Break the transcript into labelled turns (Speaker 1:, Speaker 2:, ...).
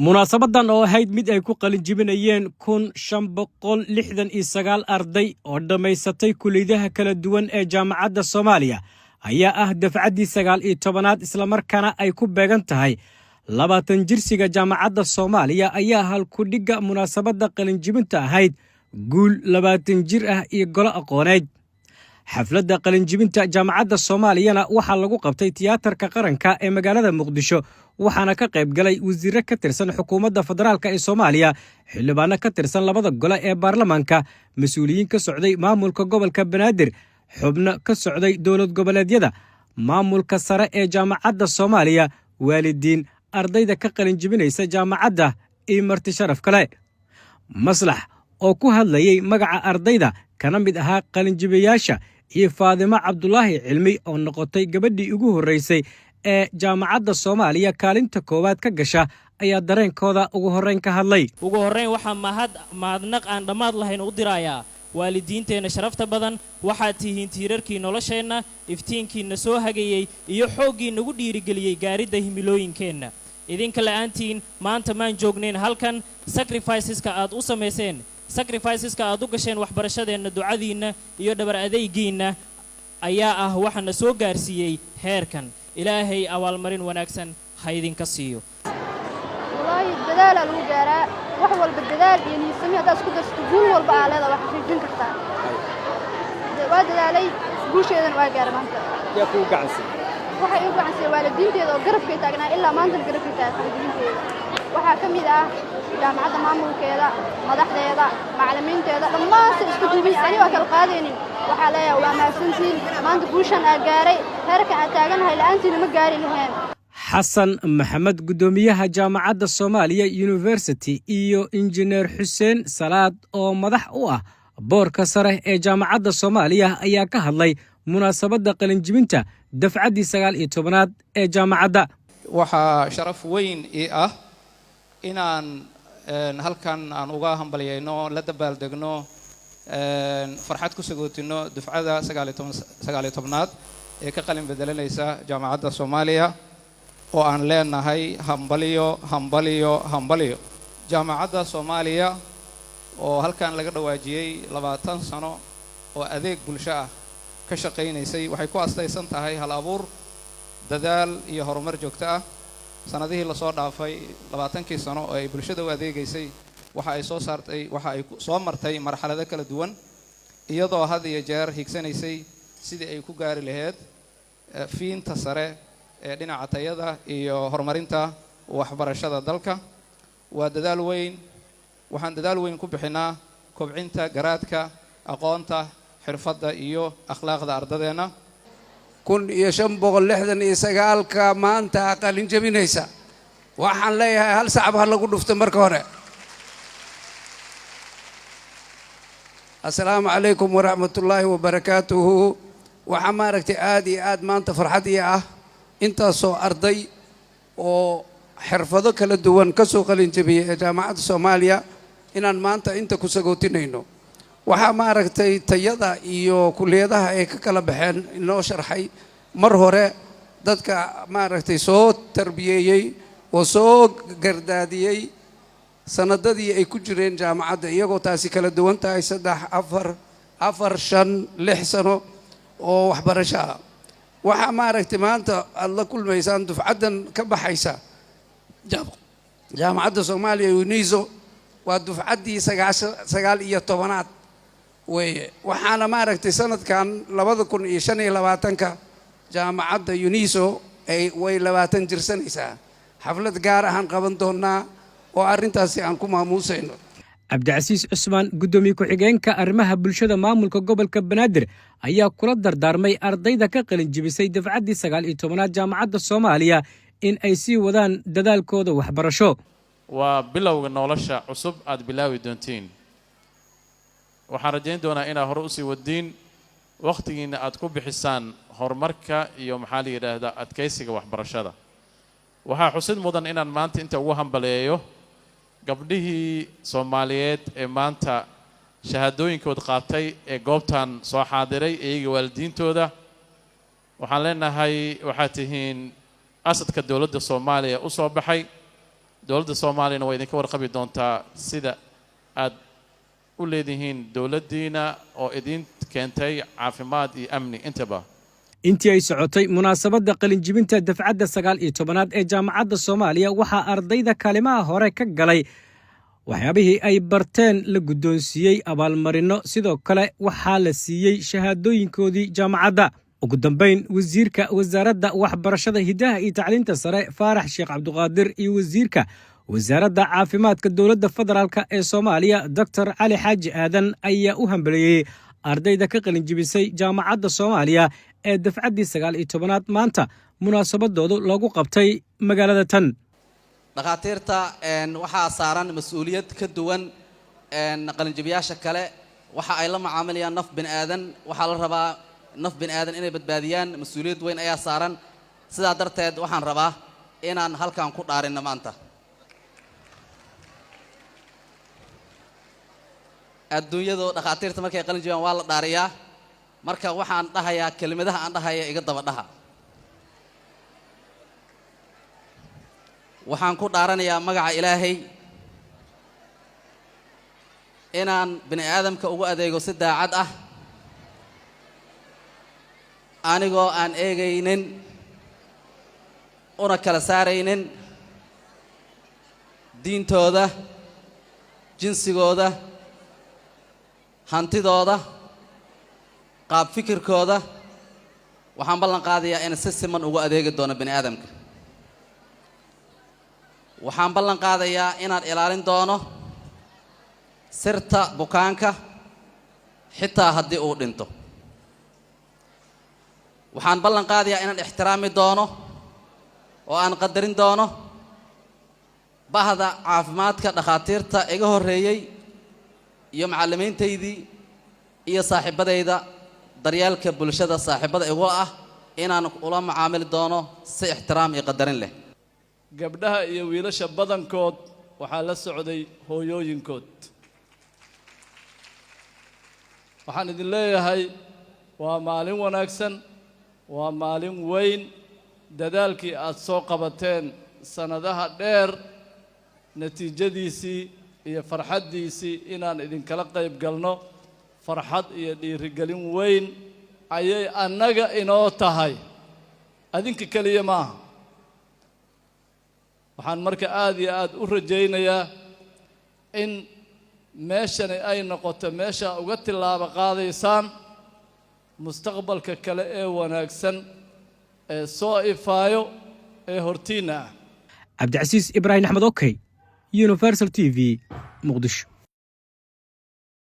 Speaker 1: munaasabadan oo ahayd mid ay ku qalin jibinayeen 1569 arday oo dhamaysatay kulliyadaha kala duwan ee jaamacadda Soomaaliya ayaa ah dafcaddii 19aad isla markaana ay ku beegan tahay 20 jirsiga jaamacadda Soomaaliya ayaa hal ku dhiga munaasabada qalin jibinta ahayd guul 20 jir ah iyo golo aqooneed. xafladda qalin jibinta jaamacadda Soomaaliyana waxaa lagu qabtay tiyaatarka qaranka ee magaalada Muqdisho waxaana ka qayb galay wasiirro ka tirsan xukuumadda federaalka ee Soomaaliya, xildhibaano ka tirsan labada gole ee baarlamaanka, mas'uuliyiin ka socday maamulka gobolka Banaadir, xubno ka socday dowlad goboleedyada, maamulka sare ee jaamacadda Soomaaliya, waalidiin, ardayda ka qalin jibinaysa jaamacadda iyo marti sharaf kale. maslax oo ku hadlayay magaca ardayda kana mid ahaa qalin jibiyaasha iyo Faadimo Cabdullaahi Cilmi oo noqotay gabadhii ugu horeysay ee jaamacadda Soomaaliya kaalinta koowaad ka gasha ayaa dareenkooda ugu horeyn ka hadlay.
Speaker 2: ugu horeyn waxa mahadnaq aan dhamaad lahayn u dirayaa waalidiinteena sharafta badan, waxaad tihiin tiirarkii nolosheenna, iftiinkiina soo hagayay iyo xooggii nagu dhiirigeliyay gaaridda himilooyinkeenna. idinka la'aantiin maanta maan joognayn halkan. sacrificeska aad u samayseen, sacrificeska aad u gasheen waxbarashadeenna, ducadiinna iyo dhabar adaygiinna ayaa ah waxana soo gaarsiiyey heerkan. ilaahay awaalmarin wanaagsan ha idinka siiyo.
Speaker 3: wallahi dadaal lagu gaaraa wax walba dadaal iyo niisami hadaad isku darsato guul walba aa leedahay wax xaqiijin kartaa. waa dadaalay guusheedan waa gaaray maanta.
Speaker 1: yaa ku gacansi
Speaker 3: waxay u gacansi waalidiinteeda oo garabkay taagnaa ilaa maanta garabkay taagnaa. waxaa ka mid ah jaamacadda maamulkeeda, madaxdeeda, macallimiinteeda dhammaan si isku duubay aniga kala qaadeenin. waxaa leeyahay waa mahadsantiin maanta guushan aa gaaray heerka aan taaganahay la'aantiina ma gaari lahayn.
Speaker 1: xasan maxamed gudoomiyaha jaamacadda Soomaaliya University iyo injineer Xuseen Salaad oo madax u ah boorka sare ee jaamacadda Soomaaliya ayaa ka hadlay munaasabada qalin jibinta dafcaddii 19aad ee jaamacadda.
Speaker 4: waxaa sharaf weyn ii ah inaan halkan aan uga hambalyeeyno la dabaaldegno farxad ku sagootino dufcada 19aad ee ka qalin bedelanaysa jaamacadda Soomaaliya oo aan leenahay hambaliyo hambaliyo hambaliyo. jaamacadda Soomaaliya oo halkan laga dhawaajiyay 20 sano oo adeeg bulsho ah ka shaqeynaysay waxay ku astaysan tahay hal abuur, dadaal iyo horumar joogto ah. sanadihii la soo dhaafay 20kii sano oo ay bulshada u adeegaysay waxa ay soo martay marxalado kala duwan iyadoo had iyo jeer higsanaysay sidii ay ku gaari lahayd fiinta sare ee dhinaca tayada iyo horumarinta waxbarashada dalka. waa dadaal weyn, waxaan dadaal weyn ku bixinaa kobcinta garaadka, aqoonta, xirfadda iyo akhlaaqda ardadeena.
Speaker 5: 1569ka maanta qalin jabinaysa waxaan leeyahay hal sacab ha lagu dhufto marka hore. assalaamu calaykum waraxmatullaahi wabarakaatuhu. waxaa maaragtay aad iyo aad maanta farxad ii ah intaasoo arday oo xirfado kala duwan ka soo qalin jabiyay ee jaamacadda Soomaaliya inaan maanta inta ku sagootinayno. waxaa maaragtay tayada iyo kulliyadaha ay ka kala baxeen inoo sharxay mar hore dadka maaragtay soo tarbiyeeyay oo soo gardaadiyey sanadadii ay ku jireen jaamacadda iyagoo taasi kala duwan tahay 3 4 5 6 sano oo waxbarasho ah. waxaa maaragtay maanta aad la kulmaysaan dufcaddan ka baxaysa jaamacadda Soomaaliya UNISO waa dufcaddii 19aad weeye. waxaana maaragtay sanadkan 2025ka jaamacadda UNISO way 20 jirsanaysaa. xaflad gaar ahaan qaban doonaa oo arrintaasi aan ku maamuusayno.
Speaker 1: Cabdicasiis Cusmaan gudoomiye ku-xigeenka arrimaha bulshada maamulka gobolka Banaadir ayaa kula dardaarmay ardayda ka qalin jibisay dafcaddii 19aad jaamacadda Soomaaliya in ay sii wadaan dadaalkooda waxbarasho.
Speaker 6: waa bilowga nolosha cusub aad bilaawi doontiin. waxaan rajayn doonaa inaad hore usii wadiin waqtigiina aad ku bixisaan horumarka iyo maxaa la yidhaahdaa adkaysiga waxbarashada. waxaa xusid mudan inaan maanta inta ugu hambaleeyo gabdhihii Soomaaliyeed ee maanta shahaadooyinkood qaatay ee goobtan soo xaadiray iyaga waalidiintooda. waxaan leenahay waxaad tihiin asadka dowladda Soomaaliya u soo baxay dowladda Soomaaliyana way idinka warqabi doontaa sida aad u leedihiin dowladdiina oo idin keentay caafimaad iyo amni intaba.
Speaker 1: intii ay socotay munaasabadda qalinjibinta dafcadda 19aad ee jaamacadda Soomaaliya waxaa ardayda kalimaha hore ka galay waxyaabihii ay barteen la guddoonsiiyey abaalmarino sidoo kale waxaa la siiyey shahaadooyinkoodii jaamacadda. ugu dambayn wasiirka wasaaradda waxbarashada hidaha iyo tacliinta sare Faarax Sheekh Cabduqaadir iyo wasiirka wasaaradda caafimaadka dowladda federaalka ee Soomaaliya Dr. Cali Xaaji Aadan ayaa u hambalyeeyay ardayda ka qalinjibisay jaamacadda Soomaaliya ee dafcaddii 19aad maanta munaasabadoodu lagu qabtay magaalada tan.
Speaker 7: dhaqaatiirta waxaa saaran mas'uuliyad ka duwan qalinjibiyaasha kale waxa ay la macaamilayaan naf bini'aadan waxaa la rabaa naf bini'aadan inay badbaadiyaan mas'uuliyad weyn ayaa saaran sidaa darteed waxaan rabaa inaan halkan ku dhaarinno maanta adduunyadu dhaqaatiirta markay qalinjibiyaan waa la dhaariyaa marka waxaan dhahayaa kelimadaha aan dhahaya iga daba dhaha waxaan ku dhaaranayaa magaca Ilaahay inaan bini'aadamka ugu adeego si daacad ah anigoo aan eegaynin una kala saaraynin diintooda jinsigooda hantidooda qaab fikirkooda waxaan ballan qaadayaa in si siman ugu adeegi doono bini'aadamka waxaan ballan qaadayaa inaan ilaalin doono sirta bukaanka xitaa haddii uu dhinto waxaan ballan qaadayaa inaan ixtiraami doono oo aan qadarin doono bahda caafimaadka dhaqaatiirta iga horreeyay iyo macallimiintaydii iyo saaxiibadayda daryeelka bulshada saaxiibada igu ah inaan ula macaamili doono si ixtiraam iyo qadarin leh
Speaker 8: gabdhaha iyo wiilasha badankood waxaa la socday hooyooyinkood waxaan idin leeyahay waa maalin wanaagsan waa maalin weyn dadaalkii aad soo qabateen sanadaha dheer natiijadiisii iyo farxaddiisii inaan idinkala qayb galno farxad iyo dhiirigelin weyn ayay annaga inoo tahay adinka keliya maaha waxaan marka aad iyo aad u rajaynayaa in meeshani ay noqoto meesha uga tilaabo qaadaysaan mustaqbalka kale ee wanaagsan ee soo ifaayo ee hortiina ah.
Speaker 1: Cabdicasiis Ibraahim Axmed Okey, Universal TV, Muqdisho.